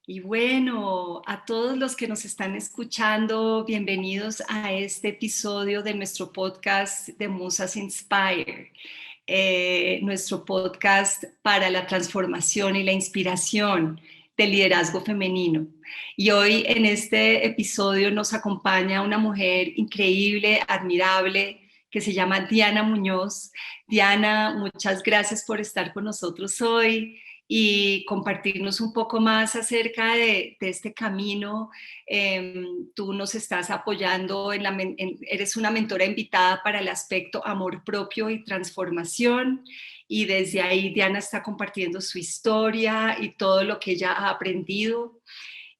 Y bueno, a todos los que nos están escuchando, bienvenidos a este episodio de nuestro podcast de Musas Inspire, nuestro podcast para la transformación y la inspiración del liderazgo femenino. Y hoy en este episodio nos acompaña una mujer increíble, admirable, que se llama Diana Muñoz. Diana, muchas gracias por estar con nosotros hoy y compartirnos un poco más acerca de este camino. Tú nos estás apoyando, eres una mentora invitada para el aspecto amor propio y transformación, y desde ahí Diana está compartiendo su historia y todo lo que ella ha aprendido.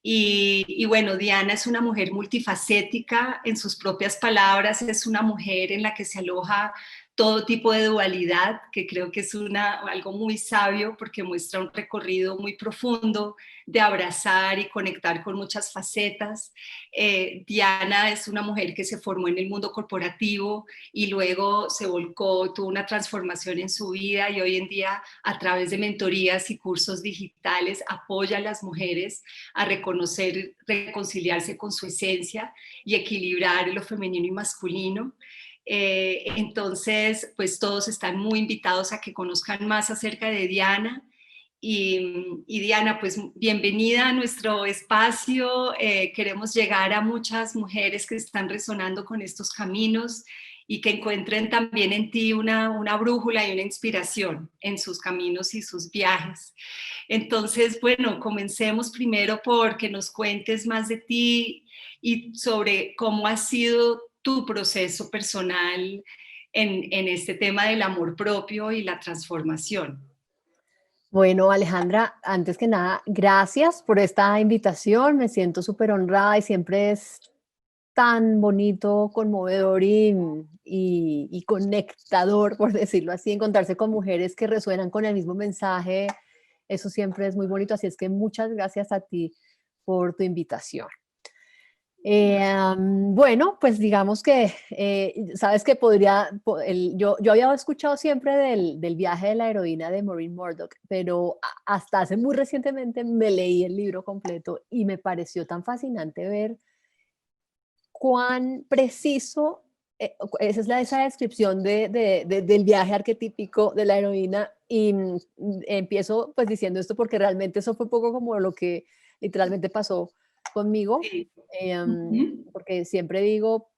Y bueno, Diana es una mujer multifacética, en sus propias palabras, es una mujer en la que se aloja todo tipo de dualidad, que creo que es algo muy sabio porque muestra un recorrido muy profundo de abrazar y conectar con muchas facetas. Diana es una mujer que se formó en el mundo corporativo y luego se volcó, tuvo una transformación en su vida y hoy en día a través de mentorías y cursos digitales apoya a las mujeres a reconocer, reconciliarse con su esencia y equilibrar lo femenino y masculino. Entonces, pues todos están muy invitados a que conozcan más acerca de Diana. Y Diana, pues bienvenida a nuestro espacio. Queremos llegar a muchas mujeres que están resonando con estos caminos y que encuentren también en ti una brújula y una inspiración en sus caminos y sus viajes. Entonces, bueno, comencemos primero por que nos cuentes más de ti y sobre cómo ha sido tu proceso personal en este tema del amor propio y la transformación. Bueno, Alejandra, antes que nada, gracias por esta invitación. Me siento súper honrada y siempre es tan bonito, conmovedor y conectador, por decirlo así, encontrarse con mujeres que resuenan con el mismo mensaje. Eso siempre es muy bonito. Así es que muchas gracias a ti por tu invitación. Bueno, pues digamos que, sabes que yo había escuchado siempre del viaje de la heroína de Maureen Murdoch, pero hasta hace muy recientemente me leí el libro completo y me pareció tan fascinante ver cuán preciso, esa es esa descripción del viaje arquetípico de la heroína y empiezo pues diciendo esto porque realmente eso fue un poco como lo que literalmente pasó conmigo, Sí. porque siempre digo,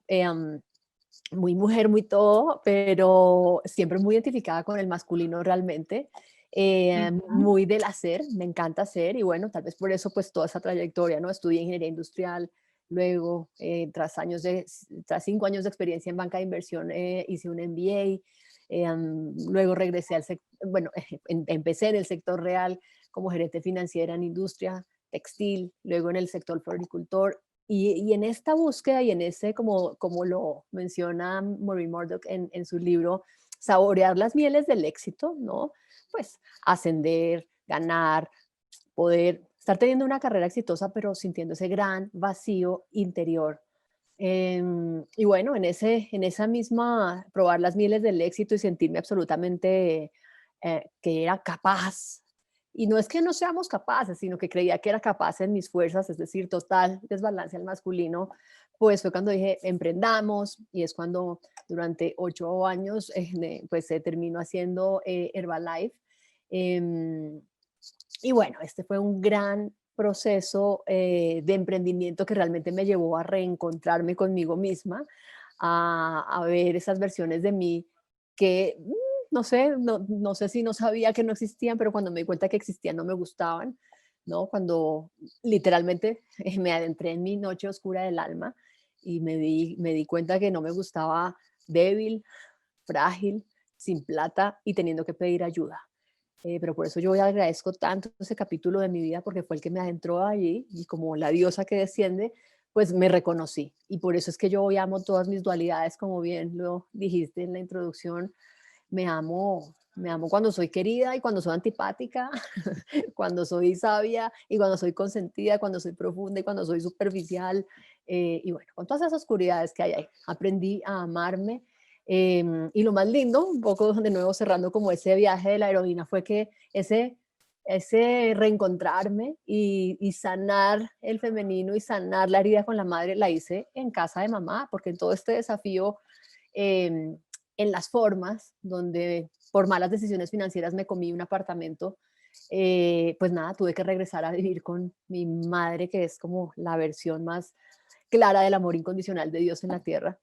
muy mujer, muy todo, pero siempre muy identificada con el masculino realmente, Ujú. muy del hacer, me encanta hacer y bueno, tal vez por eso pues toda esa trayectoria, ¿no? Estudié ingeniería industrial, luego tras 5 años de experiencia en banca de inversión hice un MBA, luego regresé bueno, empecé en el sector real como gerente financiera en industria textil, luego en el sector floricultor y en esta búsqueda y en ese, como lo menciona Maureen Murdoch en su libro, saborear las mieles del éxito, ¿no? Pues ascender, ganar, poder estar teniendo una carrera exitosa, pero sintiendo ese gran vacío interior. Y bueno, en esa misma, probar las mieles del éxito y sentirme absolutamente que era capaz. Y no es que no seamos capaces, sino que creía que era capaz en mis fuerzas, es decir, total desbalance al masculino, pues fue cuando dije, emprendamos, y es cuando durante 8 años pues se terminó haciendo Herbalife. Em, y bueno, este fue un gran proceso de emprendimiento que realmente me llevó a reencontrarme conmigo misma, a ver esas versiones de mí que, no sé, no sé si no sabía que no existían, pero cuando me di cuenta que existían no me gustaban, ¿no? Cuando literalmente me adentré en mi noche oscura del alma y me di cuenta que no me gustaba débil, frágil, sin plata y teniendo que pedir ayuda. Pero por eso yo hoy agradezco tanto ese capítulo de mi vida porque fue el que me adentró allí y como la diosa que desciende, pues me reconocí. Y por eso es que yo hoy amo todas mis dualidades, como bien lo dijiste en la introducción. Me amo cuando soy querida y cuando soy antipática, cuando soy sabia y cuando soy consentida, cuando soy profunda y cuando soy superficial. Y bueno, con todas esas oscuridades que hay ahí, aprendí a amarme. Y lo más lindo, un poco de nuevo cerrando como ese viaje de la heroína, fue que ese ese reencontrarme y sanar el femenino y sanar la herida con la madre, la hice en casa de mamá, porque en todo este desafío, em, en las formas, donde por malas decisiones financieras me comí un apartamento, pues nada, tuve que regresar a vivir con mi madre, que es como la versión más clara del amor incondicional de Dios en la tierra.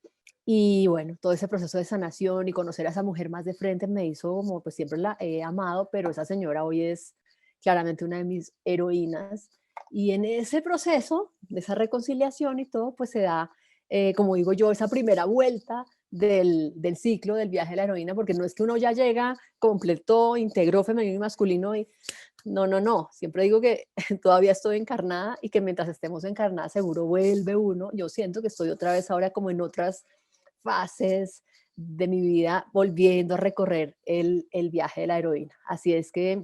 Y bueno, todo ese proceso de sanación y conocer a esa mujer más de frente me hizo como, pues siempre la he amado, pero esa señora hoy es claramente una de mis heroínas. Y en ese proceso, de esa reconciliación y todo, pues se da, como digo yo, esa primera vuelta del ciclo del viaje de la heroína, porque no es que uno ya llega, completó, integró femenino y masculino y no, no, no. Siempre digo que todavía estoy encarnada y que mientras estemos encarnadas seguro vuelve uno. Yo siento que estoy otra vez ahora como en otras fases de mi vida volviendo a recorrer el viaje de la heroína. Así es que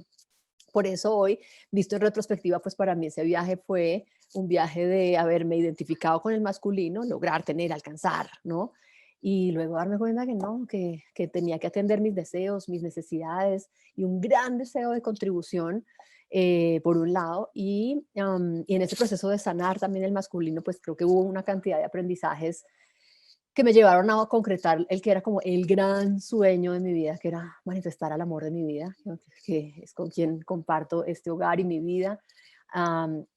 por eso hoy, visto en retrospectiva, pues para mí ese viaje fue un viaje de haberme identificado con el masculino, lograr tener, alcanzar, ¿no? Y luego darme cuenta que no, que tenía que atender mis deseos, mis necesidades y un gran deseo de contribución, por un lado, y en ese proceso de sanar también el masculino, pues creo que hubo una cantidad de aprendizajes que me llevaron a concretar el que era como el gran sueño de mi vida, que era manifestar al amor de mi vida, que es con quien comparto este hogar y mi vida.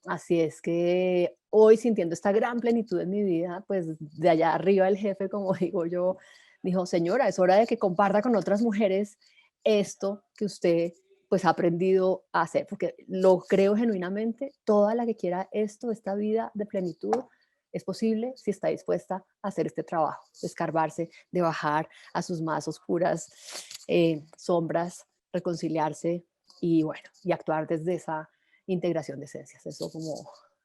Así es que hoy sintiendo esta gran plenitud en mi vida, pues de allá arriba el jefe, como digo yo, dijo, señora, es hora de que comparta con otras mujeres esto que usted pues ha aprendido a hacer, porque lo creo genuinamente, toda la que quiera esto, esta vida de plenitud, es posible si está dispuesta a hacer este trabajo, de escarbarse, de bajar a sus más oscuras sombras, reconciliarse y bueno, y actuar desde esa integración de esencias. Eso como,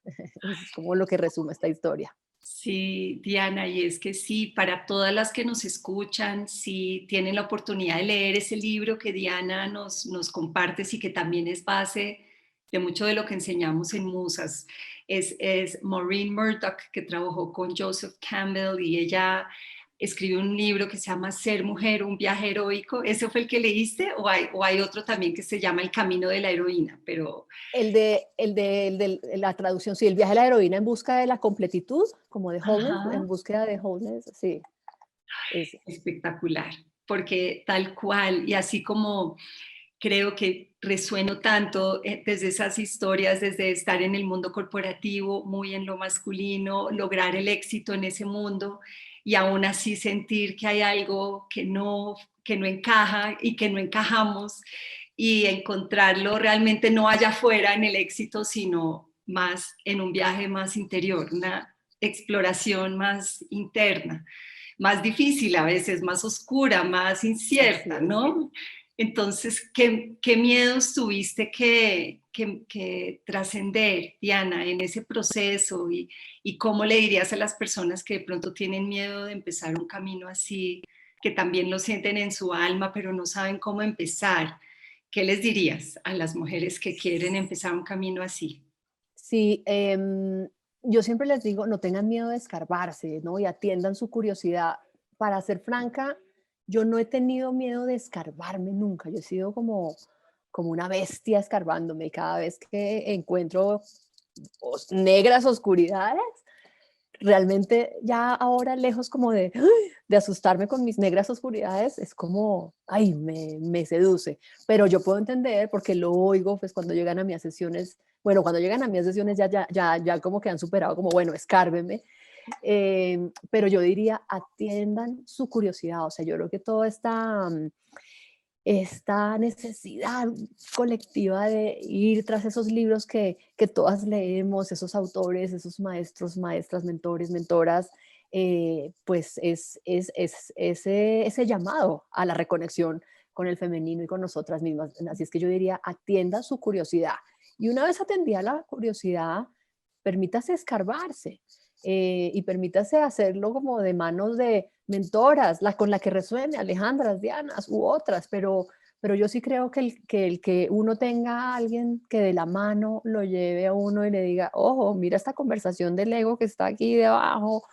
es como lo que resume esta historia. Sí, Diana, y es que sí, para todas las que nos escuchan, si tienen la oportunidad de leer ese libro que Diana nos comparte y que también es base de mucho de lo que enseñamos en Musas, es Maureen Murdoch, que trabajó con Joseph Campbell y ella escribió un libro que se llama Ser mujer, un viaje heroico. ¿Ese fue el que leíste o hay otro también que se llama El camino de la heroína? Pero La traducción, sí, el viaje de la heroína en busca de la completitud, como de wholeness, en ajá. búsqueda de wholeness, sí, ese. Espectacular, porque tal cual, y así como creo que resueno tanto desde esas historias, desde estar en el mundo corporativo, muy en lo masculino, lograr el éxito en ese mundo y aún así sentir que hay algo que no encaja y que no encajamos y encontrarlo realmente no allá afuera en el éxito, sino más en un viaje más interior, una exploración más interna, más difícil a veces, más oscura, más Así incierta, es. ¿no? Entonces, ¿qué miedos tuviste que trascender, Diana, en ese proceso? Y cómo le dirías a las personas que de pronto tienen miedo de empezar un camino así, que también lo sienten en su alma, pero no saben cómo empezar? ¿Qué les dirías a las mujeres que quieren empezar un camino así? Sí, yo siempre les digo, no tengan miedo de escarbarse, ¿no? Y atiendan su curiosidad. Para ser franca, yo no he tenido miedo de escarbarme nunca. Yo he sido como una bestia escarbándome y cada vez que encuentro negras oscuridades, realmente ya ahora lejos como de asustarme con mis negras oscuridades, es como, ay, me seduce. Pero yo puedo entender porque lo oigo, pues cuando llegan a mis sesiones, bueno, cuando llegan a mis sesiones ya como que han superado, como, bueno, escárbeme. Pero yo diría, atiendan su curiosidad. O sea, yo creo que toda esta necesidad colectiva de ir tras esos libros que todas leemos, esos autores, esos maestros, maestras, mentores, mentoras, pues es ese llamado a la reconexión con el femenino y con nosotras mismas. Así es que yo diría, atienda su curiosidad. Y una vez atendida la curiosidad, permítase escarbarse, y permítase hacerlo como de manos de mentoras, con la que resuene, Alejandras, Dianas u otras, pero yo sí creo que el que uno tenga a alguien que de la mano lo lleve a uno y le diga, ojo, mira esta conversación del ego que está aquí debajo,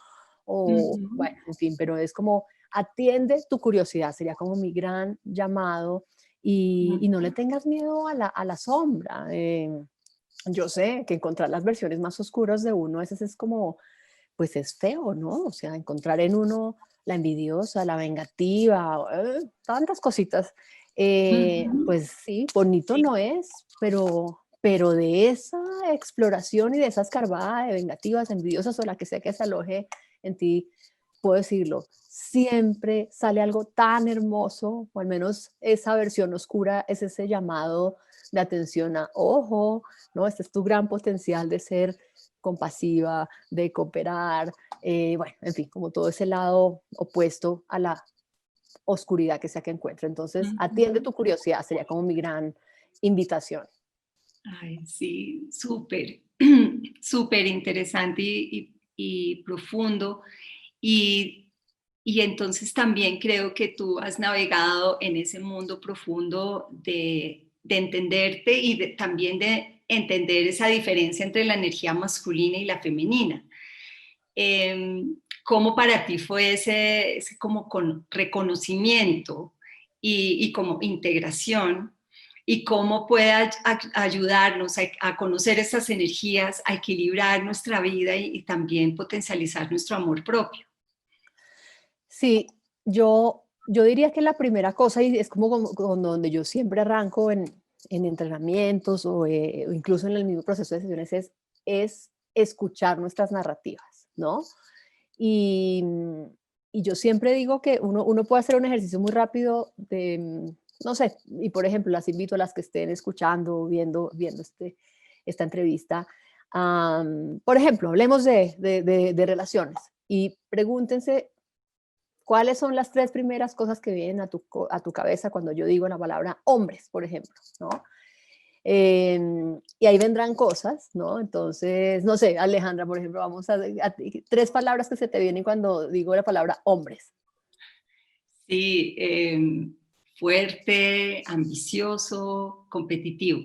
o Ujú. bueno, en fin, pero es como atiende tu curiosidad, sería como mi gran llamado y no le tengas miedo a la sombra. Yo sé que encontrar las versiones más oscuras de uno a veces es como, pues es feo, ¿no? O sea, encontrar en uno la envidiosa, la vengativa, tantas cositas. Ujú. Pues sí, bonito Sí. no es, pero de esa exploración y de esa escarbada de vengativas, envidiosas o la que sea que se aloje en ti, puedo decirlo, siempre sale algo tan hermoso, o al menos esa versión oscura es ese llamado de atención a, ojo, ¿no? Este es tu gran potencial de ser compasiva, de cooperar, bueno, en fin, como todo ese lado opuesto a la oscuridad que sea que encuentre. Entonces, atiende Ujú. tu curiosidad, sería como mi gran invitación. Ay, sí, súper, súper interesante y profundo. Y, y entonces también creo que tú has navegado en ese mundo profundo de entenderte y también de entender esa diferencia entre la energía masculina y la femenina. ¿Cómo para ti fue ese como con reconocimiento y como integración? ¿Y cómo puede ayudarnos a conocer estas energías, a equilibrar nuestra vida y también potencializar nuestro amor propio? Sí, yo diría que la primera cosa, y es como donde yo siempre arranco en entrenamientos o incluso en el mismo proceso de sesiones, es escuchar nuestras narrativas, ¿no? Y, y yo siempre digo que uno puede hacer un ejercicio muy rápido de, no sé, y por ejemplo, las invito a las que estén escuchando o viendo esta entrevista. Por ejemplo, hablemos de relaciones y pregúntense cuáles son las tres primeras cosas que vienen a tu cabeza cuando yo digo la palabra hombres, por ejemplo, ¿no? Y ahí vendrán cosas, ¿no? Entonces, no sé, Alejandra, por ejemplo, vamos tres palabras que se te vienen cuando digo la palabra hombres. Sí, fuerte, ambicioso, competitivo.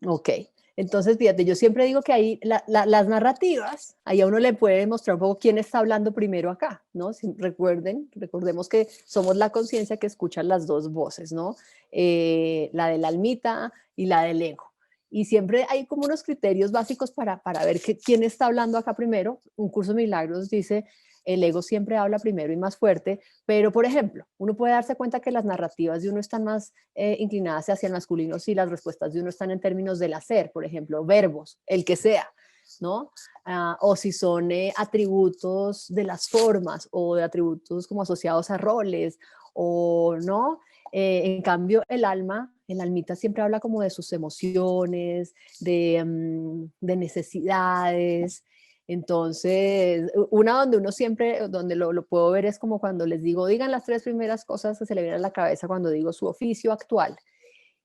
Ok. Entonces, fíjate, yo siempre digo que ahí las narrativas, ahí a uno le puede demostrar un poco quién está hablando primero acá, ¿no? Si recordemos que somos la conciencia que escucha las dos voces, ¿no? La de la almita y la del ego. Y siempre hay como unos criterios básicos para ver quién está hablando acá primero. Un curso de milagros dice, el ego siempre habla primero y más fuerte, pero por ejemplo, uno puede darse cuenta que las narrativas de uno están más inclinadas hacia el masculino si las respuestas de uno están en términos del hacer, por ejemplo, verbos, el que sea, ¿no? O si son atributos de las formas o de atributos como asociados a roles o no. En cambio, el almita siempre habla como de sus emociones, de necesidades. Entonces, una donde uno siempre, donde lo puedo ver es como cuando les digo, digan las tres primeras cosas que se le vienen a la cabeza cuando digo su oficio actual.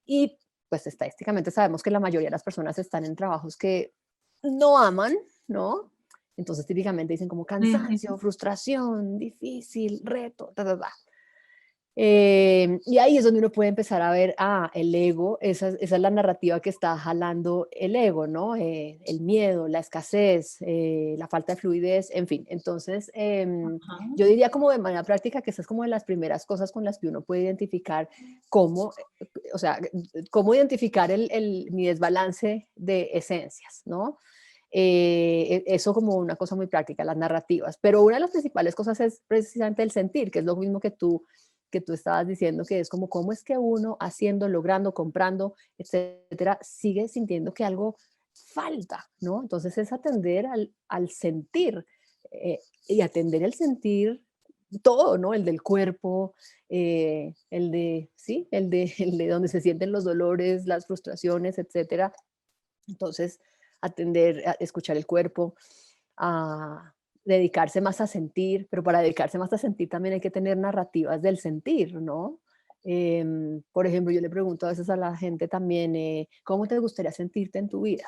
Y pues estadísticamente sabemos que la mayoría de las personas están en trabajos que no aman, ¿no? Entonces típicamente dicen como cansancio, Ujú. frustración, difícil, reto, ta, ta, ta. Y ahí es donde uno puede empezar a ver, el ego, esa es la narrativa que está jalando el ego, ¿no? El miedo, la escasez, la falta de fluidez, en fin. Entonces, Ajá. yo diría como de manera práctica que esa es como de las primeras cosas con las que uno puede identificar cómo, o sea, cómo identificar mi desbalance de esencias, ¿no? Eso como una cosa muy práctica, las narrativas. Pero una de las principales cosas es precisamente el sentir, que es lo mismo que tú estabas diciendo, que es como cómo es que uno haciendo, logrando, comprando, etcétera, sigue sintiendo que algo falta, ¿no? Entonces es atender al sentir y atender el sentir todo, ¿no? El del cuerpo, el de, sí, el de donde se sienten los dolores, las frustraciones, etcétera. Entonces, atender, a escuchar el cuerpo, a dedicarse más a sentir, pero para dedicarse más a sentir también hay que tener narrativas del sentir, ¿no? Por ejemplo, yo le pregunto a veces a la gente también, ¿cómo te gustaría sentirte en tu vida?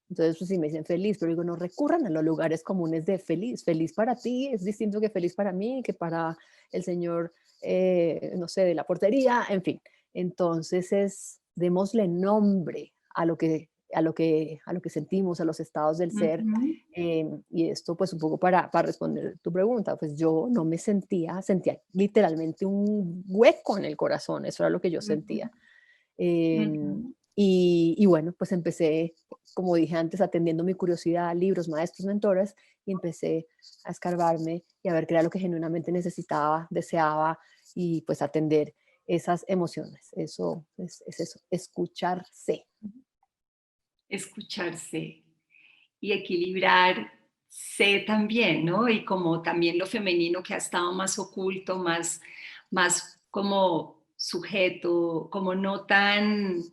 Entonces, pues si me dicen feliz, pero digo, no recurran a los lugares comunes de feliz. Feliz para ti es distinto que feliz para mí, que para el señor, no sé, de la portería, en fin. Entonces démosle nombre a lo que sentimos, a los estados del ser. Ujú. Y esto pues un poco para responder tu pregunta, pues yo no me sentía literalmente un hueco en el corazón, eso era lo que yo Ujú. sentía. Ujú. Y bueno, pues empecé, como dije antes, atendiendo mi curiosidad, libros, maestros, mentores, y empecé a escarbarme y a ver qué era lo que genuinamente necesitaba, deseaba, y pues atender esas emociones. Eso es eso, escucharse. Escucharse y equilibrarse también, ¿no? Y como también lo femenino que ha estado más oculto, más como sujeto, como no tan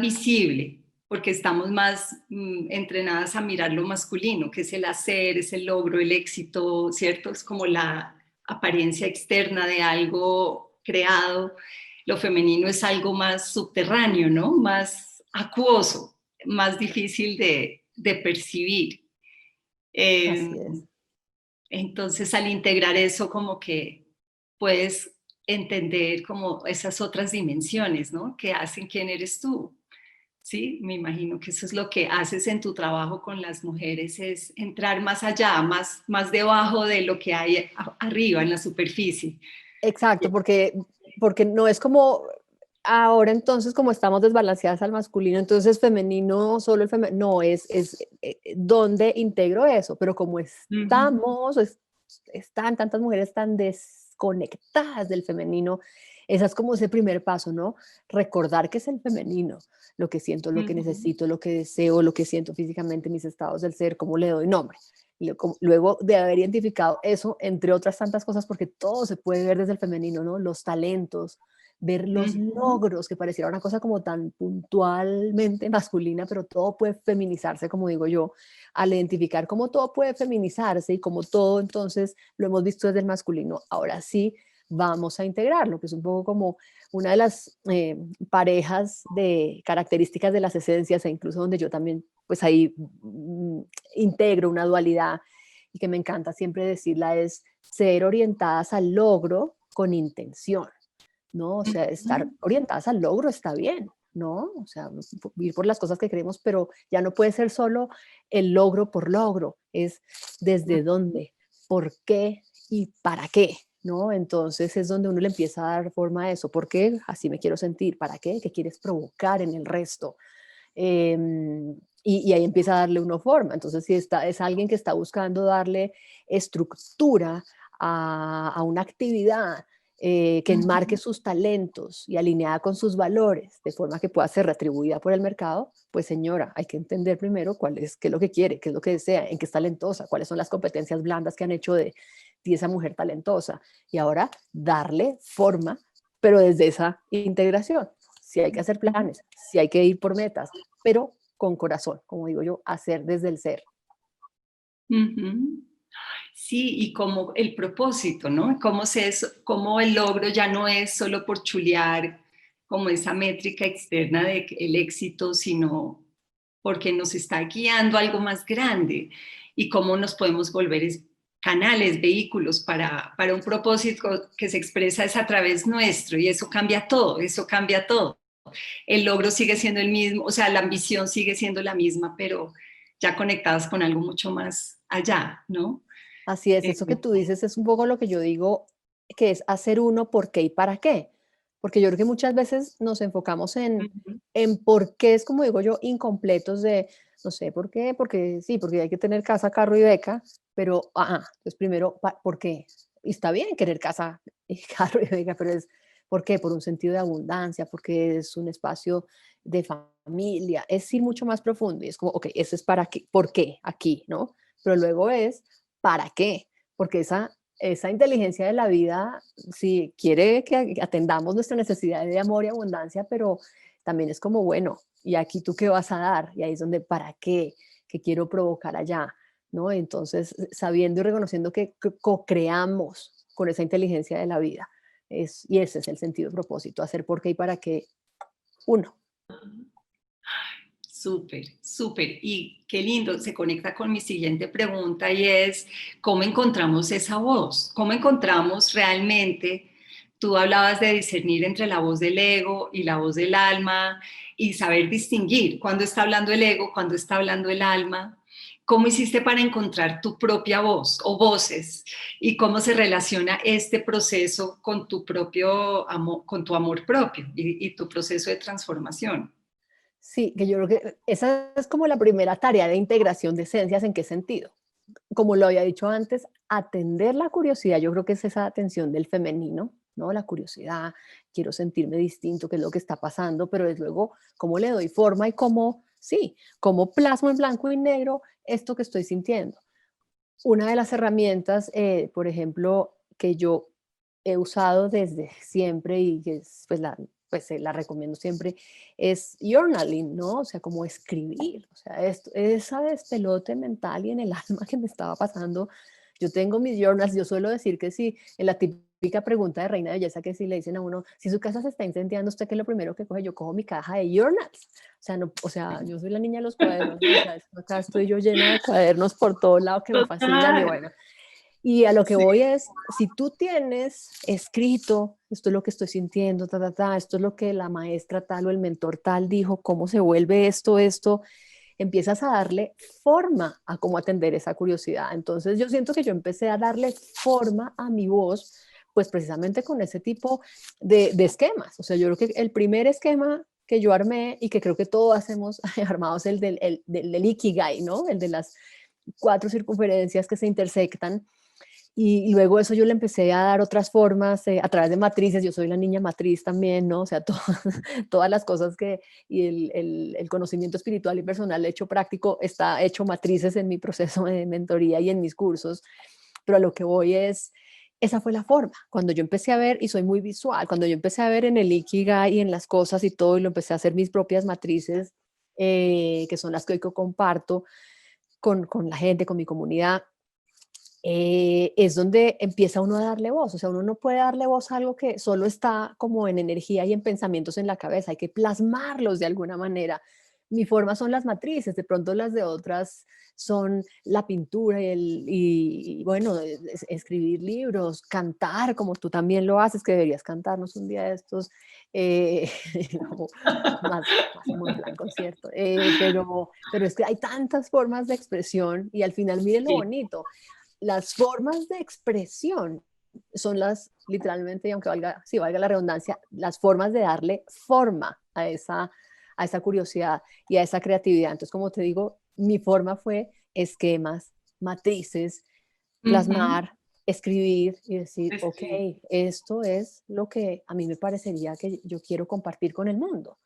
visible, porque estamos más entrenadas a mirar lo masculino, que es el hacer, es el logro, el éxito, ¿cierto? Es como la apariencia externa de algo creado. Lo femenino es algo más subterráneo, ¿no? Más acuoso, más difícil de percibir. Eh, Así es. entonces, al integrar eso, como que puedes entender como esas otras dimensiones, ¿no? Que hacen quién eres tú. Sí, me imagino que eso es lo que haces en tu trabajo con las mujeres, es entrar más allá, más debajo de lo que hay arriba en la superficie. Exacto, porque no es como ahora entonces como estamos desbalanceadas al masculino, entonces femenino, solo el femenino, no, ¿dónde integro eso? Pero como Ujú, están tantas mujeres tan desconectadas del femenino, esa es como ese primer paso, ¿no? Recordar que es el femenino, lo que siento, lo que ujú, necesito, lo que deseo, lo que siento físicamente, mis estados del ser, cómo le doy nombre. Luego de haber identificado eso, entre otras tantas cosas, porque todo se puede ver desde el femenino, ¿no? Los talentos, ver los ujú, logros, que pareciera una cosa como tan puntualmente masculina, pero todo puede feminizarse, como digo yo, al identificar cómo todo puede feminizarse y cómo todo entonces lo hemos visto desde el masculino, ahora sí vamos a integrarlo, que es un poco como una de las parejas de características de las esencias e incluso donde yo también, pues ahí integro una dualidad y que me encanta siempre decirla es ser orientadas al logro con intención, ¿no? O sea, estar ujú, orientadas al logro está bien, ¿no? O sea, ir por las cosas que queremos, pero ya no puede ser solo el logro por logro, es desde dónde, por qué y para qué, ¿no? Entonces es donde uno le empieza a dar forma a eso. ¿Por qué? Así me quiero sentir. ¿Para qué? ¿Qué quieres provocar en el resto? Y ahí empieza a darle uno forma. Entonces, si es alguien que está buscando darle estructura a una actividad que enmarque ujú, sus talentos y alineada con sus valores, de forma que pueda ser retribuida por el mercado, pues señora, hay que entender primero qué es lo que quiere, qué es lo que desea, en qué es talentosa, cuáles son las competencias blandas que han hecho de esa mujer talentosa. Y ahora darle forma, pero desde esa integración. Si hay que hacer ujú, planes, si hay que ir por metas, pero con corazón, como digo yo, hacer desde el ser. ujú. Sí, y como el propósito, ¿no? Cómo el logro ya no es solo por chulear como esa métrica externa de el éxito, sino porque nos está guiando a algo más grande y cómo nos podemos volver canales, vehículos para un propósito que se expresa es a través nuestro y eso cambia todo, eso cambia todo. El logro sigue siendo el mismo, o sea, la ambición sigue siendo la misma, pero ya conectadas con algo mucho más allá, ¿no? Así es, Eh, eso que tú dices es un poco lo que yo digo, que es hacer uno por qué y para qué. Porque yo creo que muchas veces nos enfocamos Ujú, en por qué es, como digo yo, incompletos de, no sé, ¿por qué? Porque sí, porque hay que tener casa, carro y beca, pero, entonces primero, ¿por qué? Y está bien querer casa, y carro y beca, pero es, ¿por qué? Por un sentido de abundancia, porque es un espacio de familia, es ir mucho más profundo y es como, ok, ese es para qué, ¿por qué? Aquí, ¿no? Pero luego es, ¿para qué? Porque esa inteligencia de la vida, sí, quiere que atendamos nuestra necesidad de amor y abundancia, pero también es como, bueno, ¿y aquí tú qué vas a dar? Y ahí es donde, ¿para qué? ¿Qué quiero provocar allá? ¿No? Entonces, sabiendo y reconociendo que co-creamos con esa inteligencia de la vida. Y ese es el sentido de propósito, hacer por qué y para qué uno. súper, súper. Y qué lindo, se conecta con mi siguiente pregunta y es, ¿cómo encontramos esa voz? ¿Cómo encontramos realmente? Tú hablabas de discernir entre la voz del ego y la voz del alma y saber distinguir cuándo está hablando el ego, cuándo está hablando el alma. ¿Cómo hiciste para encontrar tu propia voz o voces? ¿Y cómo se relaciona este proceso con tu propio amor, con tu amor propio y tu proceso de transformación? Sí, que yo creo que esa es como la primera tarea de integración de esencias. ¿En qué sentido? Como lo había dicho antes, atender la curiosidad, yo creo que es esa atención del femenino, ¿no? La curiosidad, quiero sentirme distinto, qué es lo que está pasando, pero desde luego, ¿cómo le doy forma y cómo, sí, cómo plasmo en blanco y negro esto que estoy sintiendo? Una de las herramientas, por ejemplo, que yo he usado desde siempre y que es, la recomiendo siempre, es journaling, ¿no? O sea, como escribir, o sea, esa despelote mental y en el alma que me estaba pasando. Yo tengo mis journals, yo suelo decir que sí, en la típica pregunta de Reina de Belleza, que si le dicen a uno, si su casa se está incendiando, ¿usted qué es lo primero que coge? Yo cojo mi caja de journals. O sea, no, o sea, yo soy la niña de los cuadernos, ¿no? O sea, acá estoy yo llena de cuadernos por todo lado que me fascinan y Total. bueno, y a lo que Sí. voy es, si tú tienes escrito, esto es lo que estoy sintiendo, esto es lo que la maestra tal o el mentor tal dijo, cómo se vuelve esto, empiezas a darle forma a cómo atender esa curiosidad. Entonces yo siento que yo empecé a darle forma a mi voz, pues precisamente con ese tipo de esquemas. O sea, yo creo que el primer esquema que yo armé y que creo que todos hemos armado es el del Ikigai, ¿no? El de las 4 circunferencias que se intersectan y luego eso yo le empecé a dar otras formas a través de matrices. Yo soy la niña matriz también, ¿no? O sea, todas las cosas que, y el conocimiento espiritual y personal hecho práctico está hecho matrices en mi proceso de mentoría y en mis cursos. Pero a lo que voy es, esa fue la forma. Cuando yo empecé a ver, y soy muy visual, cuando yo empecé a ver en el Ikigai y en las cosas y todo, y lo empecé a hacer mis propias matrices, que son las que hoy comparto con la gente, con mi comunidad, es donde empieza uno a darle voz. O sea, uno no puede darle voz a algo que solo está como en energía y en pensamientos en la cabeza, hay que plasmarlos de alguna manera. Mi forma son las matrices, de pronto las de otras son la pintura y bueno, escribir libros, cantar, como tú también lo haces, que deberías cantarnos un día de estos, eh, como más como en plan concierto. Pero es que hay tantas formas de expresión y al final, miren lo Sí. bonito, las formas de expresión son literalmente, y aunque valga, sí, valga la redundancia, las formas de darle forma a esa curiosidad y a esa creatividad. Entonces, como te digo, mi forma fue esquemas, matrices, Ujú. plasmar, escribir y decir, ok, Escribir. esto es lo que a mí me parecería que yo quiero compartir con el mundo.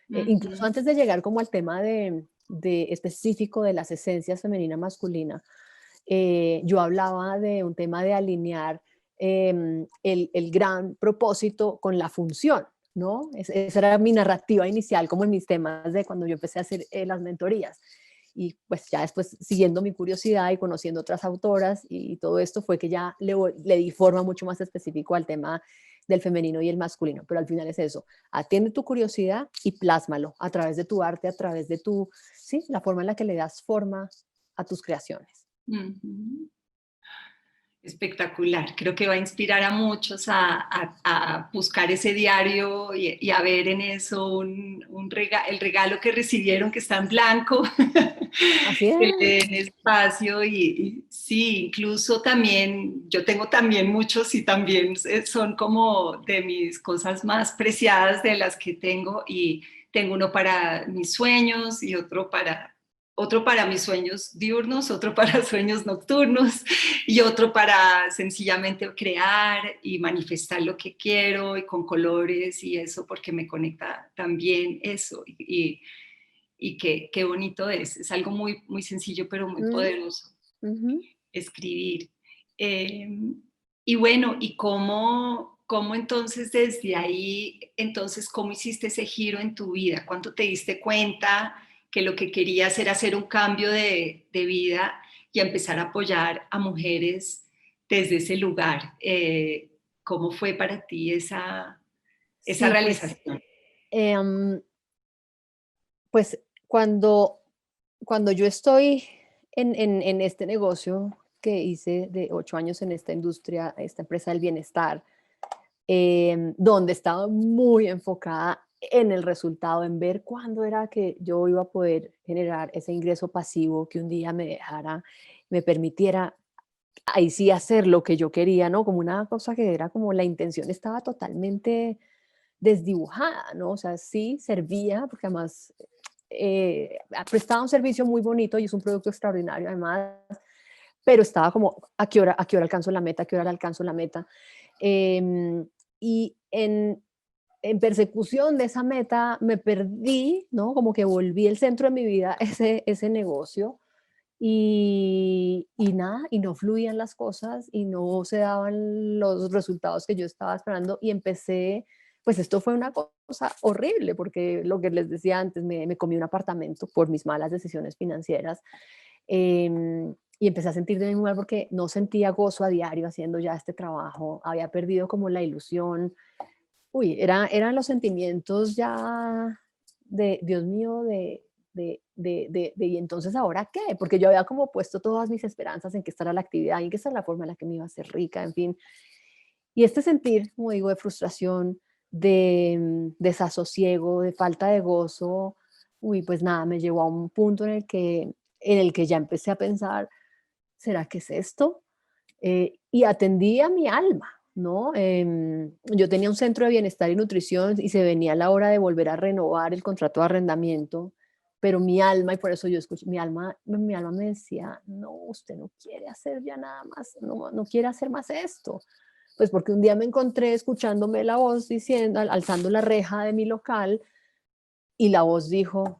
Incluso Ujú. antes de llegar como al tema de específico de las esencias femenina masculina, yo hablaba de un tema de alinear el gran propósito con la función, ¿no? Esa era mi narrativa inicial, como en mis temas de cuando yo empecé a hacer las mentorías. Y pues ya después, siguiendo mi curiosidad y conociendo otras autoras y todo esto, fue que ya le di forma mucho más específico al tema del femenino y el masculino. Pero al final es eso, atiende tu curiosidad y plásmalo a través de tu arte, a través de sí, la forma en la que le das forma a tus creaciones. Ujú. Espectacular. Creo que va a inspirar a muchos a buscar ese diario y a ver en eso el regalo que recibieron que está en blanco, Así que le es. den espacio y sí, incluso también, yo tengo también muchos y también son como de mis cosas más preciadas de las que tengo y tengo uno para mis sueños y otro para mis sueños diurnos, otro para sueños nocturnos y otro para sencillamente crear y manifestar lo que quiero y con colores y eso porque me conecta también eso y qué bonito es algo muy, muy sencillo pero muy Mm, poderoso ujú. escribir. Eh, y bueno, ¿y cómo entonces desde ahí, entonces cómo hiciste ese giro en tu vida? ¿Cuándo te diste cuenta que lo que querías era hacer un cambio de vida y empezar a apoyar a mujeres desde ese lugar? ¿Cómo fue para ti esa Sí, pues, realización? em, pues cuando yo estoy en este negocio que hice de 8 años en esta industria, esta empresa del bienestar, donde estaba muy enfocada en el resultado, en ver cuándo era que yo iba a poder generar ese ingreso pasivo que un día me dejara, me permitiera ahí sí hacer lo que yo quería, ¿no? Como una cosa que era como la intención estaba totalmente desdibujada, ¿no? O sea, sí servía, porque además prestaba un servicio muy bonito y es un producto extraordinario además, pero estaba como, a qué hora alcanzo la meta? ¿A qué hora alcanzo la meta? Y en persecución de esa meta me perdí, ¿no? Como que volví el centro de mi vida ese negocio y nada, y no fluían las cosas y no se daban los resultados que yo estaba esperando y empecé, pues esto fue una cosa horrible porque lo que les decía antes, me comí un apartamento por mis malas decisiones financieras y empecé a sentirme muy mal porque no sentía gozo a diario haciendo ya este trabajo, había perdido como la ilusión. Uy, eran los sentimientos ya de, Dios mío, ¿y entonces ahora qué? Porque yo había como puesto todas mis esperanzas en que esta era la actividad y que esta era la forma en la que me iba a hacer rica, en fin. Y este sentir, como digo, de frustración, de desasosiego, de falta de gozo, uy, pues nada, me llevó a un punto en el que ya empecé a pensar, ¿será que es esto? Y atendí a mi alma, ¿no? Yo tenía un centro de bienestar y nutrición y se venía la hora de volver a renovar el contrato de arrendamiento, pero mi alma, y por eso yo escuché, mi alma me decía, no, usted no quiere hacer ya nada más, no, no quiere hacer más esto. Pues porque un día me encontré escuchándome la voz diciendo, alzando la reja de mi local, y la voz dijo,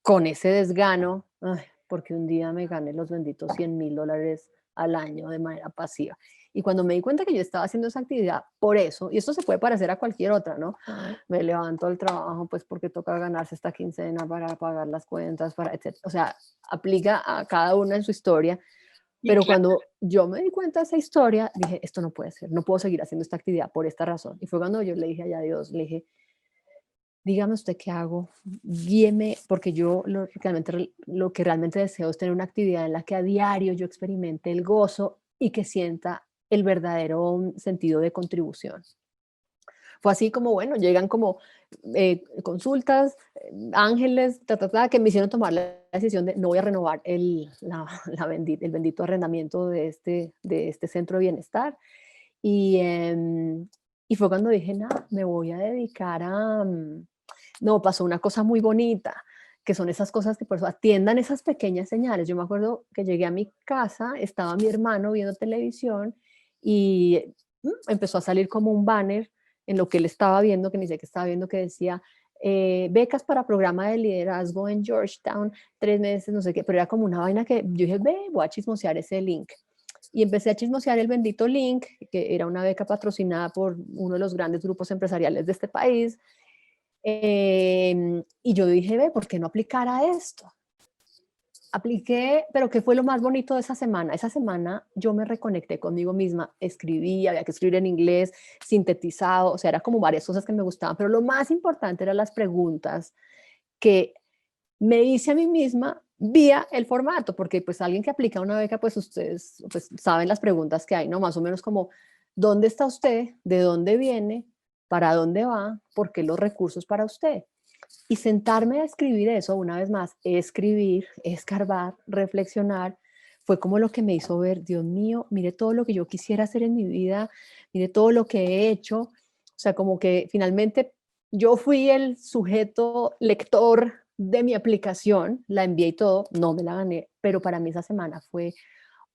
con ese desgano, ay, porque un día me gané los benditos $100,000 al año de manera pasiva. Y cuando me di cuenta que yo estaba haciendo esa actividad, por eso, y esto se puede parecer a cualquier otra, ¿no? Me levanto del trabajo, pues porque toca ganarse esta quincena para pagar las cuentas, para, etc. O sea, aplica a cada una en su historia. Y Pero claro, cuando yo me di cuenta de esa historia, dije, esto no puede ser, no puedo seguir haciendo esta actividad por esta razón. Y fue cuando yo le dije a Dios, le dije, dígame usted qué hago, guíeme, porque yo lo que realmente deseo es tener una actividad en la que a diario yo experimente el gozo y que sienta el verdadero sentido de contribución. Fue así como, bueno, llegan como consultas, ángeles, que me hicieron tomar la decisión de no voy a renovar el bendito arrendamiento de este centro de bienestar. Y, y fue cuando dije, nada, me voy a dedicar a, no, pasó una cosa muy bonita, que son esas cosas que por eso atiendan esas pequeñas señales. Yo me acuerdo que llegué a mi casa, estaba mi hermano viendo televisión y empezó a salir como un banner en lo que él estaba viendo, que ni sé qué estaba viendo, que decía, becas para programa de liderazgo en Georgetown, 3 meses, no sé qué, pero era como una vaina que yo dije, ve, voy a chismosear ese link. Y empecé a chismosear el bendito link, que era una beca patrocinada por uno de los grandes grupos empresariales de este país. Y yo dije, ve, ¿por qué no aplicar a esto? Apliqué, pero ¿qué fue lo más bonito de esa semana? Esa semana yo me reconecté conmigo misma, escribí, había que escribir en inglés, sintetizado, o sea, era como varias cosas que me gustaban, pero lo más importante eran las preguntas que me hice a mí misma vía el formato, porque pues alguien que aplica una beca, pues ustedes pues, saben las preguntas que hay, ¿no? Más o menos como, ¿dónde está usted? ¿De dónde viene? ¿Para dónde va? ¿Por qué los recursos para usted? Y sentarme a escribir eso, una vez más, escribir, escarbar, reflexionar, fue como lo que me hizo ver, Dios mío, mire todo lo que yo quisiera hacer en mi vida, mire todo lo que he hecho. O sea, como que finalmente yo fui el sujeto lector de mi aplicación, la envié y todo, no me la gané, pero para mí esa semana fue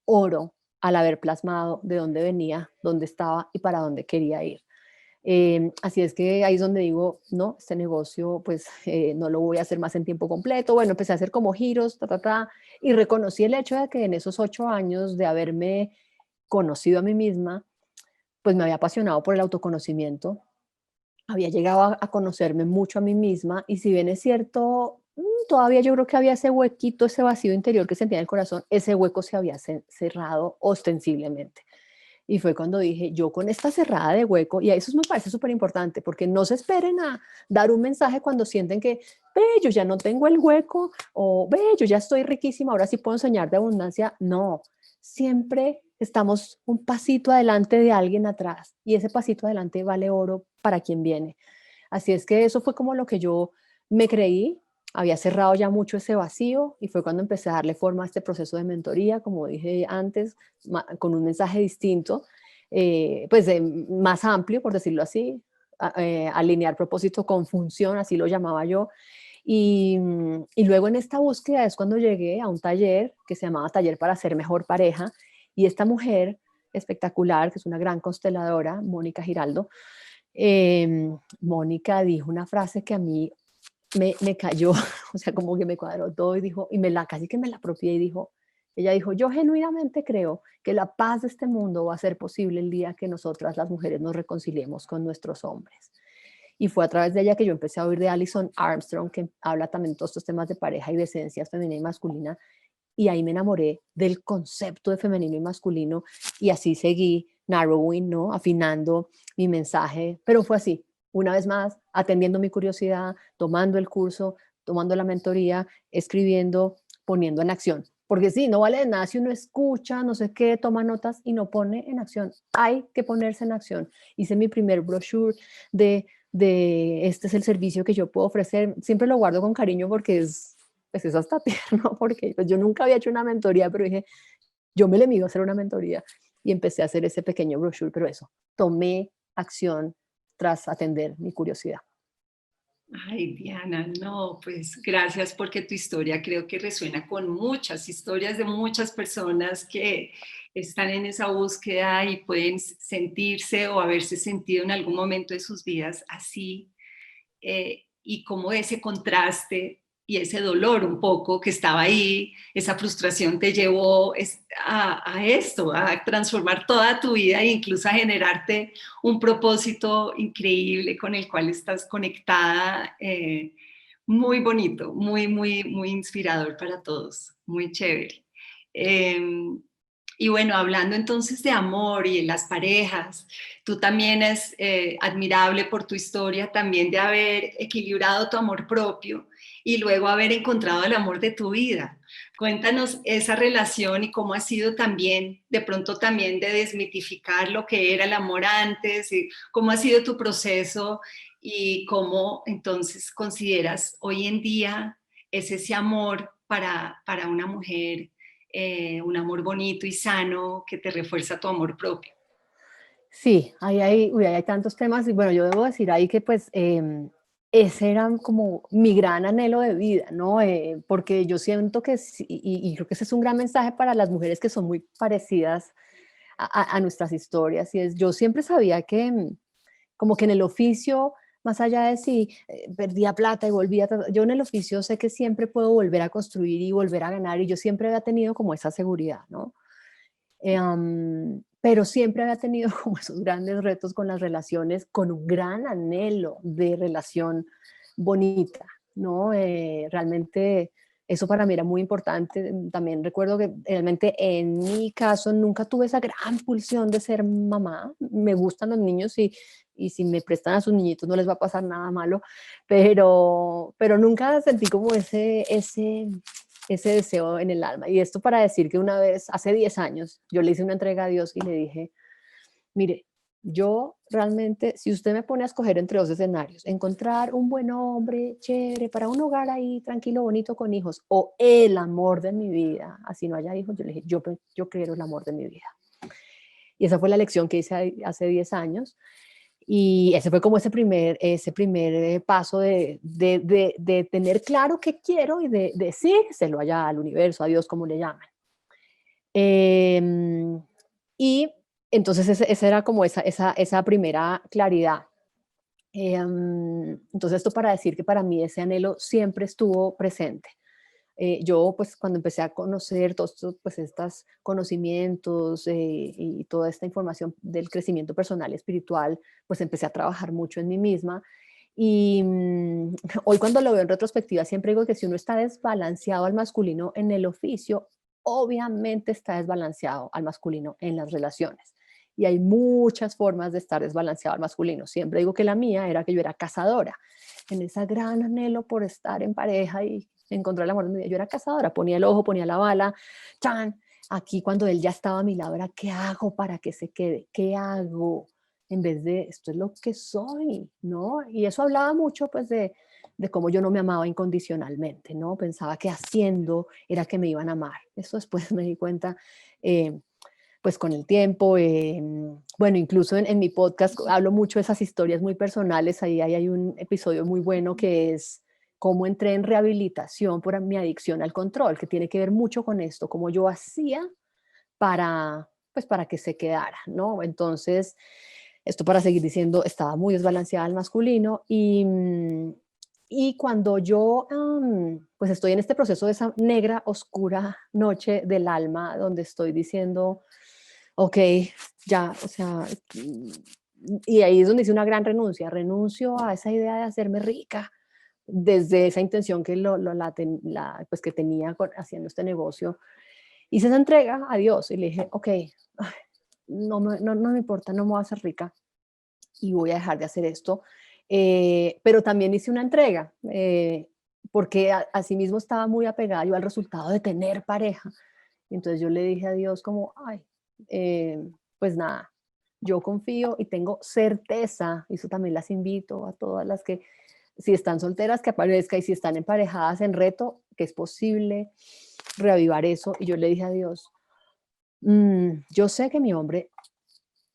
oro al haber plasmado de dónde venía, dónde estaba y para dónde quería ir. Así es que ahí es donde digo, no, este negocio pues no lo voy a hacer más en tiempo completo. Bueno, empecé a hacer como giros, y reconocí el hecho de que en esos 8 años de haberme conocido a mí misma, pues me había apasionado por el autoconocimiento, había llegado a conocerme mucho a mí misma y si bien es cierto, todavía yo creo que había ese huequito, ese vacío interior que sentía en el corazón, ese hueco se había cerrado ostensiblemente. Y fue cuando dije, yo con esta cerrada de hueco, y a eso me parece súper importante, porque no se esperen a dar un mensaje cuando sienten que, ve, yo ya no tengo el hueco, o ve, yo ya estoy riquísima, ahora sí puedo enseñar de abundancia. No, siempre estamos un pasito adelante de alguien atrás, y ese pasito adelante vale oro para quien viene. Así es que eso fue como lo que yo me creí. Había cerrado ya mucho ese vacío y fue cuando empecé a darle forma a este proceso de mentoría, como dije antes, con un mensaje distinto, pues más amplio, por decirlo así, alinear propósito con función, así lo llamaba yo. Y luego en esta búsqueda es cuando llegué a un taller que se llamaba Taller para Ser Mejor Pareja, y esta mujer espectacular, que es una gran consteladora, Mónica Giraldo, Mónica dijo una frase que a mí me cayó, o sea, como que me cuadró todo y dijo, y casi que me la apropié y dijo, ella dijo, yo genuinamente creo que la paz de este mundo va a ser posible el día que nosotras las mujeres nos reconciliemos con nuestros hombres. Y fue a través de ella que yo empecé a oír de Alison Armstrong, que habla también de todos estos temas de pareja y de esencias femenina y masculina, y ahí me enamoré del concepto de femenino y masculino, y así seguí narrowing, ¿no? Afinando mi mensaje, pero fue así, una vez más, atendiendo mi curiosidad, tomando el curso, tomando la mentoría, escribiendo, poniendo en acción. Porque sí, no vale de nada si uno escucha, no sé qué, toma notas y no pone en acción. Hay que ponerse en acción. Hice mi primer brochure de este es el servicio que yo puedo ofrecer. Siempre lo guardo con cariño porque pues es hasta tierno, porque pues yo nunca había hecho una mentoría, pero dije, yo me le mido a hacer una mentoría y empecé a hacer ese pequeño brochure, pero eso, tomé acción tras atender mi curiosidad. Ay, Diana, no, pues gracias porque tu historia creo que resuena con muchas historias de muchas personas que están en esa búsqueda y pueden sentirse o haberse sentido en algún momento de sus vidas así, y como ese contraste y ese dolor un poco que estaba ahí, esa frustración te llevó a esto, a transformar toda tu vida e incluso a generarte un propósito increíble con el cual estás conectada, muy bonito, muy, muy, muy inspirador para todos, muy chévere. Eh, y bueno, hablando entonces de amor y de las parejas, tú también es admirable por tu historia también de haber equilibrado tu amor propio y luego haber encontrado el amor de tu vida. Cuéntanos esa relación y cómo ha sido también, de pronto también de desmitificar lo que era el amor antes, y cómo ha sido tu proceso y cómo entonces consideras hoy en día es ese amor para una mujer, un amor bonito y sano que te refuerza tu amor propio. Sí, ahí hay tantos temas y bueno, yo debo decir ahí que pues ese era como mi gran anhelo de vida, ¿no? Porque yo siento que, y creo que ese es un gran mensaje para las mujeres que son muy parecidas a nuestras historias, y es, yo siempre sabía que como que en el oficio, más allá de si perdía plata y volvía, yo en el oficio sé que siempre puedo volver a construir y volver a ganar, y yo siempre había tenido como esa seguridad, ¿no? Pero siempre había tenido como esos grandes retos con las relaciones, con un gran anhelo de relación bonita, ¿no? Realmente eso para mí era muy importante. También recuerdo que realmente en mi caso nunca tuve esa gran pulsión de ser mamá. Me gustan los niños y si me prestan a sus niñitos no les va a pasar nada malo, pero nunca sentí como ese deseo en el alma. Y esto para decir que una vez, hace 10 años, yo le hice una entrega a Dios y le dije, mire, yo realmente, si usted me pone a escoger entre dos escenarios, encontrar un buen hombre, chévere, para un hogar ahí tranquilo, bonito, con hijos, o el amor de mi vida, así no haya hijos, yo le dije, yo quiero el amor de mi vida. Y esa fue la lección que hice hace 10 años. Y ese fue como ese primer paso de tener claro qué quiero y de decírselo allá al universo, a Dios, como le llaman. Em, y entonces esa era como esa primera claridad. Entonces esto para decir que para mí ese anhelo siempre estuvo presente. Yo pues cuando empecé a conocer todos estos, pues, estos conocimientos y toda esta información del crecimiento personal y espiritual, pues empecé a trabajar mucho en mí misma. Y hoy cuando lo veo en retrospectiva siempre digo que si uno está desbalanceado al masculino en el oficio, obviamente está desbalanceado al masculino en las relaciones. Y hay muchas formas de estar desbalanceado al masculino. Siempre digo que la mía era que yo era cazadora, en ese gran anhelo por estar en pareja y encontrar el amor de mi vida. Yo era cazadora, ponía el ojo, ponía la bala, chan. Aquí cuando él ya estaba a mi lado era, ¿qué hago para que se quede? ¿Qué hago? en vez de esto es lo que soy, ¿no? Y eso hablaba mucho pues de cómo yo no me amaba incondicionalmente, ¿no? Pensaba que haciendo era que me iban a amar. Eso después me di cuenta, eh, pues con el tiempo, bueno, incluso en mi podcast hablo mucho de esas historias muy personales, ahí hay un episodio muy bueno que es cómo entré en rehabilitación por mi adicción al control, que tiene que ver mucho con esto, cómo yo hacía para, pues para que se quedara, ¿no? Entonces, esto para seguir diciendo, estaba muy desbalanceada al masculino y cuando yo, pues estoy en este proceso de esa negra, oscura noche del alma, donde estoy diciendo, ok, ya, o sea, y ahí es donde hice una gran renuncia, renuncio a esa idea de hacerme rica, desde esa intención que, pues que tenía haciendo este negocio, hice esa entrega a Dios y le dije, ok, no me importa, no me voy a hacer rica y voy a dejar de hacer esto. Pero también hice una entrega, porque asimismo estaba muy apegada yo al resultado de tener pareja. Entonces yo le dije a Dios como, ay, pues nada, yo confío y tengo certeza, y eso también las invito a todas las que, si están solteras, que aparezca, y si están emparejadas en reto, que es posible reavivar eso. Y yo le dije a Dios, yo sé que mi hombre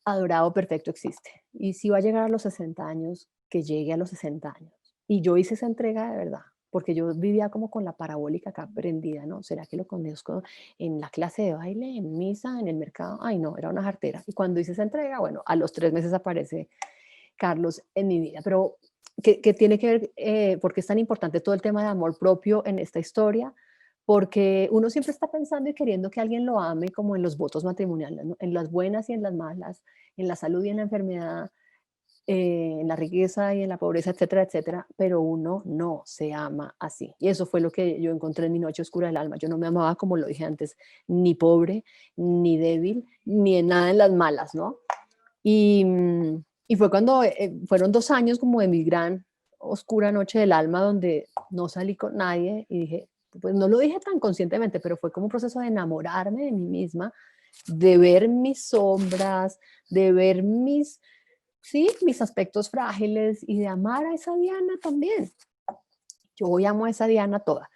adorado perfecto existe. Y si va a llegar a los 60 años, que llegue a los 60 años. Y yo hice esa entrega de verdad, porque yo vivía como con la parabólica acá prendida, ¿no? ¿Será que lo conozco en la clase de baile, en misa, en el mercado? Ay, no, era una jartera. Y cuando hice esa entrega, bueno, a los 3 meses aparece Carlos en mi vida. Pero, ¿qué tiene que ver? ¿Por qué es tan importante todo el tema de amor propio en esta historia? Porque uno siempre está pensando y queriendo que alguien lo ame, como en los votos matrimoniales, ¿no? En las buenas y en las malas, en la salud y en la enfermedad, en la riqueza y en la pobreza, etcétera, etcétera, pero uno no se ama así. Y eso fue lo que yo encontré en mi noche oscura del alma. Yo no me amaba, como lo dije antes, ni pobre, ni débil, ni en nada en las malas, ¿no? Y, y fue cuando fueron 2 años como de mi gran oscura noche del alma, donde no salí con nadie y dije, pues no lo dije tan conscientemente, pero fue como un proceso de enamorarme de mí misma, de ver mis sombras, de ver sí, mis aspectos frágiles y de amar a esa Diana también. Yo hoy amo a esa Diana toda.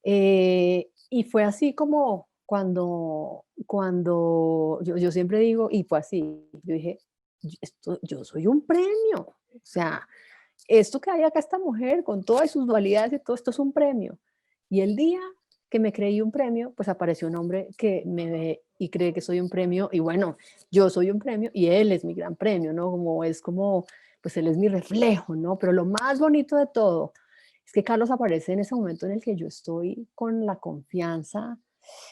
Y fue así como cuando yo siempre digo, y fue así, yo dije, yo soy un premio, o sea, esto que hay acá, esta mujer, con todas sus dualidades y todo esto es un premio. Y el día que me creí un premio, pues apareció un hombre que me ve y cree que soy un premio, y bueno, yo soy un premio y él es mi gran premio, ¿no? Pues él es mi reflejo, ¿no? Pero lo más bonito de todo es que Carlos aparece en ese momento en el que yo estoy con la confianza,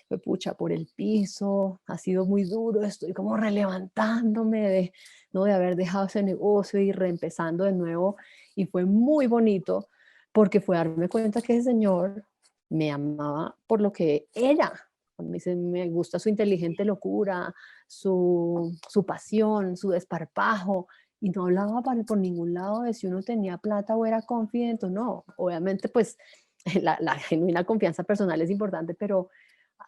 me pucha por el piso, ha sido muy duro, estoy como relevantándome ¿no? De haber dejado ese negocio y reempezando de nuevo. Y fue muy bonito porque fue darme cuenta que ese señor me amaba por lo que era. Me dice, me gusta su inteligente locura, su pasión, su desparpajo, y no hablaba por ningún lado de si uno tenía plata o era confidente o no. Obviamente, pues la genuina confianza personal es importante, pero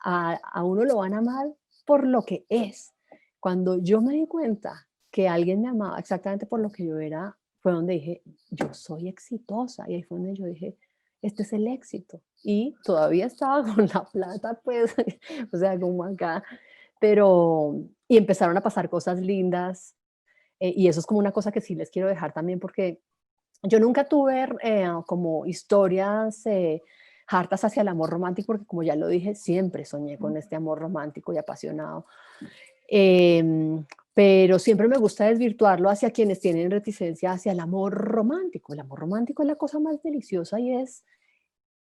a uno lo van a amar por lo que es. Cuando yo me di cuenta que alguien me amaba exactamente por lo que yo era, fue donde dije, yo soy exitosa. Y ahí fue donde yo dije, este es el éxito. Y todavía estaba con la plata, pues, o sea, como acá. Pero, y empezaron a pasar cosas lindas. Y eso es como una cosa que sí les quiero dejar también, porque yo nunca tuve como historias hartas hacia el amor romántico, porque como ya lo dije, siempre soñé con este amor romántico y apasionado. Em, pero siempre me gusta desvirtuarlo hacia quienes tienen reticencia hacia el amor romántico. El amor romántico es la cosa más deliciosa y es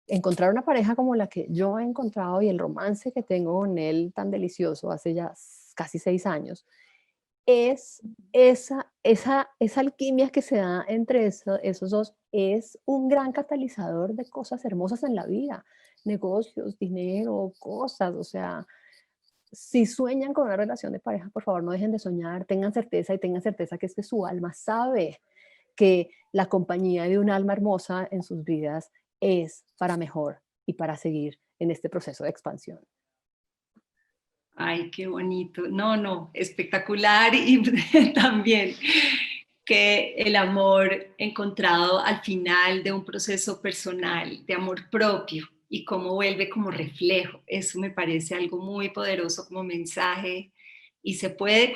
encontrar una pareja como la que yo he encontrado y el romance que tengo con él tan delicioso hace ya casi 6 años es esa alquimia que se da entre esos dos, es un gran catalizador de cosas hermosas en la vida, negocios, dinero, cosas, o sea, si sueñan con una relación de pareja, por favor no dejen de soñar, tengan certeza y tengan certeza que es que su alma sabe que la compañía de un alma hermosa en sus vidas es para mejor y para seguir en este proceso de expansión. Ay, qué bonito. No, no, espectacular y también que el amor encontrado al final de un proceso personal, de amor propio y cómo vuelve como reflejo. Eso me parece algo muy poderoso como mensaje y se puede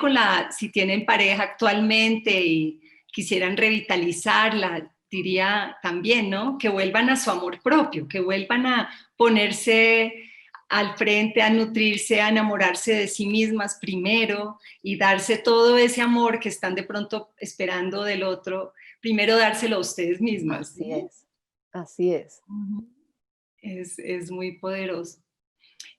si tienen pareja actualmente y quisieran revitalizarla, diría también, ¿no? Que vuelvan a su amor propio, que vuelvan a ponerse al frente, a nutrirse, a enamorarse de sí mismas primero y darse todo ese amor que están de pronto esperando del otro, primero dárselo a ustedes mismas. Así ¿No? es, así es. Es muy poderoso.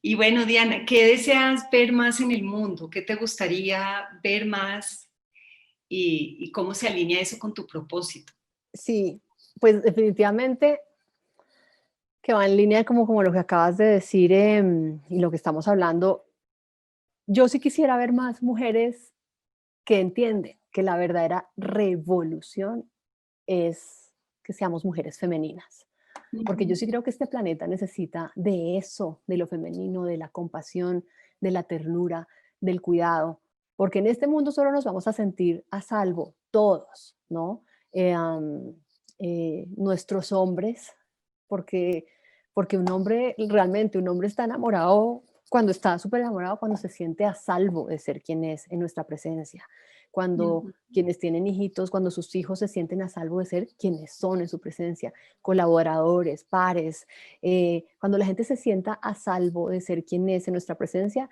Y bueno, Diana, ¿qué deseas ver más en el mundo? ¿Qué te gustaría ver más? Y cómo se alinea eso con tu propósito? Sí, pues definitivamente que va en línea como lo que acabas de decir, y lo que estamos hablando. Yo sí quisiera ver más mujeres que entienden que la verdadera revolución es que seamos mujeres femeninas. Porque yo sí Ujú. creo que este planeta necesita de eso, de lo femenino, de la compasión, de la ternura, del cuidado, porque en este mundo solo nos vamos a sentir a salvo todos, ¿no? Nuestros hombres, porque, porque un hombre está enamorado cuando está súper enamorado, cuando se siente a salvo de ser quien es en nuestra presencia, cuando Ujú. quienes tienen hijitos, cuando sus hijos se sienten a salvo de ser quienes son en su presencia, colaboradores, pares, cuando la gente se sienta a salvo de ser quien es en nuestra presencia,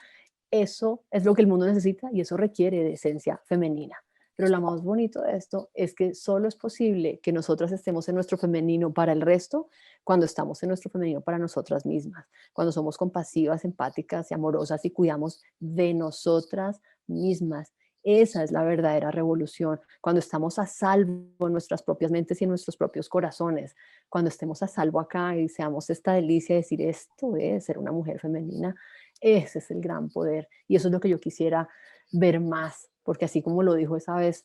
eso es lo que el mundo necesita y eso requiere de esencia femenina. Pero lo más bonito de esto es que solo es posible que nosotras estemos en nuestro femenino para el resto cuando estamos en nuestro femenino para nosotras mismas, cuando somos compasivas, empáticas y amorosas y cuidamos de nosotras mismas. Esa es la verdadera revolución, cuando estamos a salvo en nuestras propias mentes y en nuestros propios corazones, cuando estemos a salvo acá y seamos esta delicia de decir esto es ser una mujer femenina, ese es el gran poder y eso es lo que yo quisiera ver más, porque así como lo dijo esa vez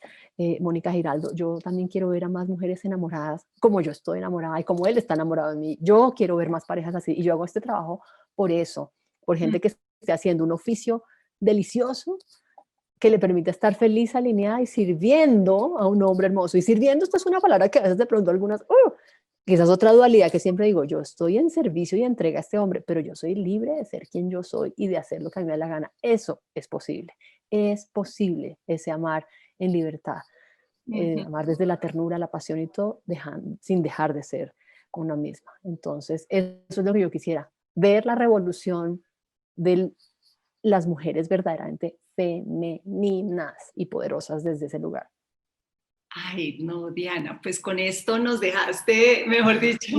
Mónica Giraldo, yo también quiero ver a más mujeres enamoradas como yo estoy enamorada y como él está enamorado de mí. Yo quiero ver más parejas así y yo hago este trabajo por eso, por gente que esté haciendo un oficio delicioso que le permite estar feliz, alineada y sirviendo a un hombre hermoso. Y sirviendo, esto es una palabra que a veces de pronto algunas, quizás otra dualidad que siempre digo, yo estoy en servicio y entrega a este hombre, pero yo soy libre de ser quien yo soy y de hacer lo que a mí me da la gana. Eso es posible ese amar en libertad, Ujú. amar desde la ternura, la pasión y todo, sin dejar de ser una misma. Entonces, eso es lo que yo quisiera, ver la revolución de las mujeres verdaderamente femeninas y poderosas desde ese lugar. Ay, no, Diana, pues con esto nos dejaste, mejor dicho,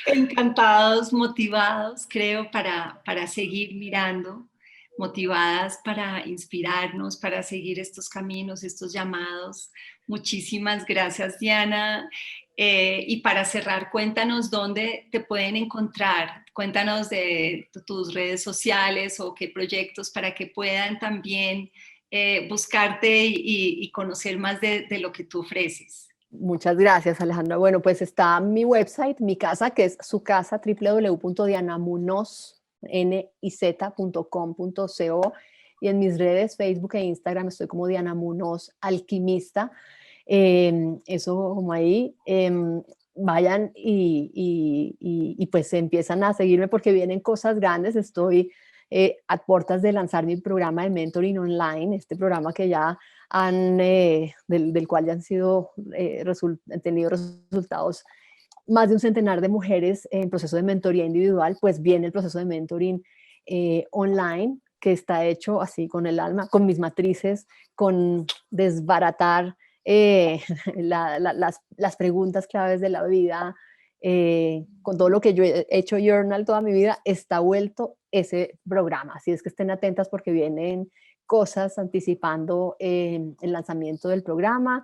encantados, motivados, creo, para seguir mirando, motivadas para inspirarnos, para seguir estos caminos, estos llamados. Muchísimas gracias, Diana. Y para cerrar, cuéntanos dónde te pueden encontrar, cuéntanos de tus redes sociales o qué proyectos para que puedan también buscarte y conocer más de lo que tú ofreces. Muchas gracias, Alejandra. Bueno, pues está mi website, mi casa, que es su casa, www.dianamunoz.com.co, y en mis redes, Facebook e Instagram, estoy como Diana Munoz Alquimista. Eso como ahí. Vayan y pues empiezan a seguirme porque vienen cosas grandes. Estoy a puertas de lanzar mi programa de mentoring online, este programa que ya del cual ya han han tenido resultados más de un centenar de mujeres en proceso de mentoría individual. Pues viene el proceso de mentoring online, que está hecho así con el alma, con mis matrices, con desbaratar las preguntas claves de la vida, con todo lo que yo he hecho journal toda mi vida, está vuelto ese programa. Así es que estén atentas porque vienen cosas anticipando el lanzamiento del programa.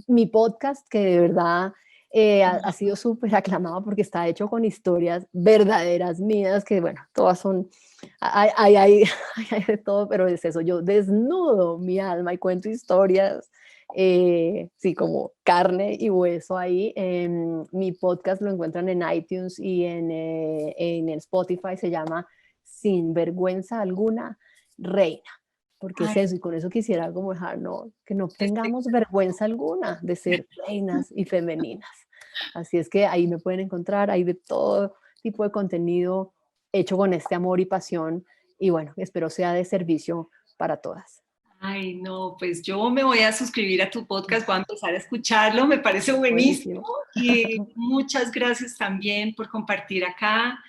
Mi podcast, que de verdad ha sido súper aclamado porque está hecho con historias verdaderas mías, que bueno, todas son, hay de todo, pero es eso, yo desnudo mi alma y cuento historias, sí, como carne y hueso ahí. Mi podcast lo encuentran en iTunes y en Spotify, se llama sin vergüenza alguna, reina, porque es Ay, eso, y con eso quisiera como dejar, no, que no este, tengamos vergüenza alguna de ser reinas y femeninas. Así es que ahí me pueden encontrar, hay de todo tipo de contenido hecho con este amor y pasión, y bueno, espero sea de servicio para todas. ay, no, pues yo me voy a suscribir a tu podcast, voy a empezar a escucharlo, me parece buenísimo Buenísimo. y muchas gracias también por compartir acá.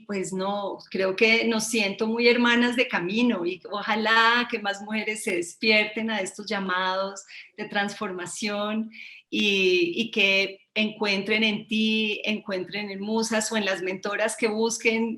Pues no, creo que nos siento muy hermanas de camino y ojalá que más mujeres se despierten a estos llamados de transformación y que encuentren en ti, encuentren en Musas o en las mentoras que busquen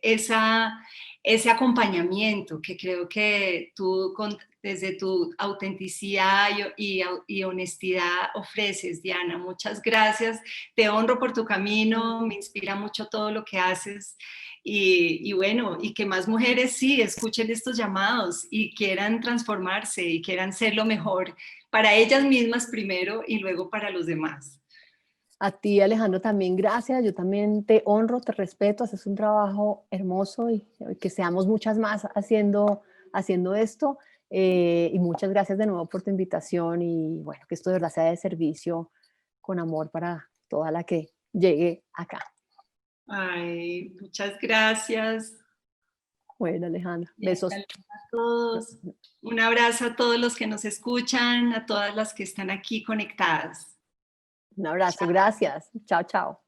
ese acompañamiento que creo que tú desde tu autenticidad y honestidad ofreces, Diana. Muchas gracias, te honro por tu camino, me inspira mucho todo lo que haces y bueno, y que más mujeres sí escuchen estos llamados y quieran transformarse y quieran ser lo mejor para ellas mismas primero y luego para los demás. A ti, Alejandro, también gracias. Yo también te honro, te respeto, haces un trabajo hermoso y que seamos muchas más haciendo esto. Y muchas gracias de nuevo por tu invitación y bueno, que esto de verdad sea de servicio con amor para toda la que llegue acá. Ay, muchas gracias. Bueno, Alejandro, Hasta besos. luego a todos. Un abrazo a todos los que nos escuchan, a todas las que están aquí conectadas. Un abrazo, gracias. Chao, chao.